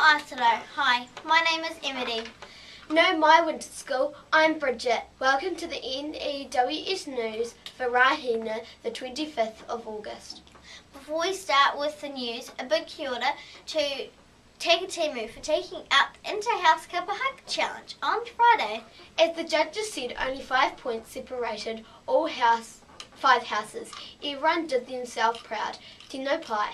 Mo-ata-rau. Hi, my name is Amedee. No, my Winton School, I'm Bridget. Welcome to the N.E.W.S news for Rahina, the 25th of August. Before we start with the news, a big kia ora to Takitimu for taking up the Inter-House Kapa Haka challenge on Friday. As the judges said, only 5 points separated five houses. Everyone did themselves proud. Tino pai.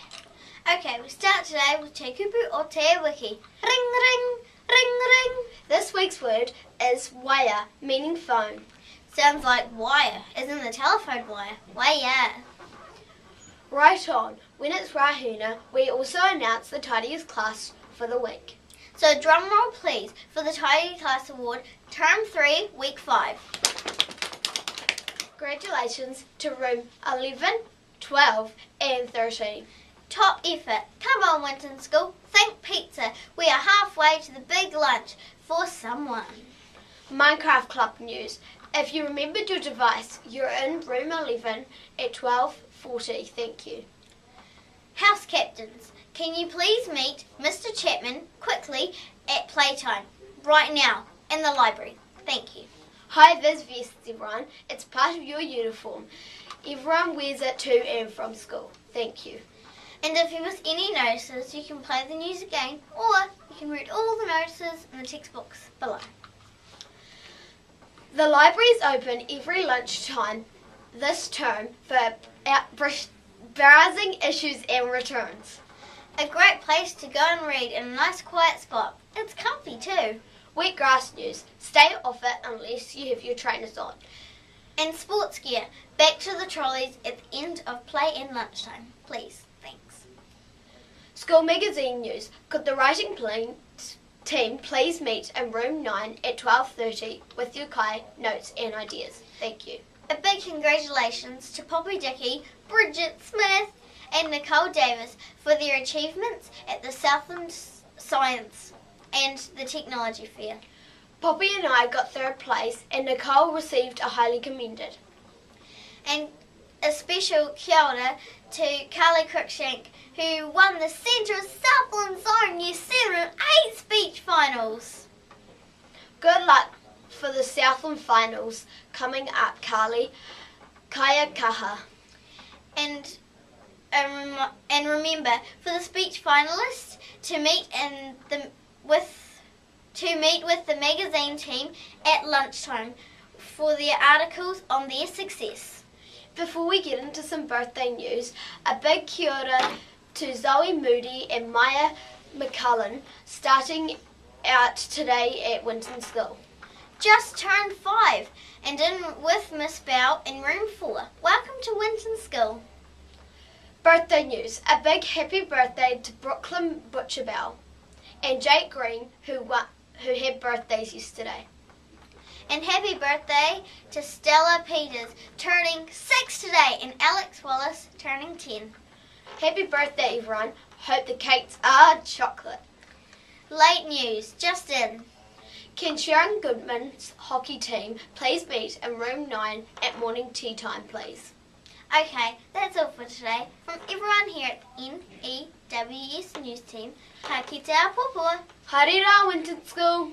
Okay, we start today with Te Kupu o Te Wiki. Ring, ring, ring, ring. This week's word is wire, meaning phone. Sounds like wire, as in the telephone wire. Wire. Right on. When it's Rahina, we also announce the tidiest class for the week. So drum roll please for the Tidy Class Award, Term 3, Week 5. Congratulations to Room 11, 12 and 13. Top effort. Come on, Winton School. Think pizza. We are halfway to the big lunch for someone. Minecraft Club news. If you remembered your device, you're in room 11 at 12:40. Thank you. House captains, can you please meet Mr. Chapman quickly at playtime, right now, in the library? Thank you. High vis vests, everyone. It's part of your uniform. Everyone wears it to and from school. Thank you. And if you miss any notices, you can play the news again, or you can read all the notices in the textbooks below. The library is open every lunchtime this term for browsing issues and returns. A great place to go and read in a nice quiet spot. It's comfy too. Wet grass news. Stay off it unless you have your trainers on. And sports gear. Back to the trolleys at the end of play and lunchtime. Please. Thanks. School magazine news. Could the writing team please meet in room 9 at 12:30 with your kai, notes and ideas? Thank you. A big congratulations to Poppy Dickey, Bridget Smith and Nicole Davis for their achievements at the Southland Science and the Technology Fair. Poppy and I got 3rd place and Nicole received a highly commended. And a special kia ora to Carly Cruikshank, who won the Central Southland Zone Year 7 and 8 speech finals. Good luck for the Southland finals coming up, Carly. Kaya kaha. And remember, for the speech finalists to meet with the magazine team at lunchtime for their articles on their success. Before we get into some birthday news, a big kia ora to Zoe Moody and Maya McCullen starting out today at Winton School. Just turned 5 and in with Miss Bell in room 4. Welcome to Winton School. Birthday news. A big happy birthday to Brooklyn Butcherbell and Jake Green who had birthdays yesterday. And happy birthday to Stella Peters, turning 6 today, and Alex Wallace, turning 10. Happy birthday, everyone. Hope the cakes are chocolate. Late news, just in. Can Sharon Goodman's hockey team please meet in room 9 at morning tea time, please? Okay, that's all for today. From everyone here at the N.E.W.S news team, ka kite a popo. Haere rā, Winton School.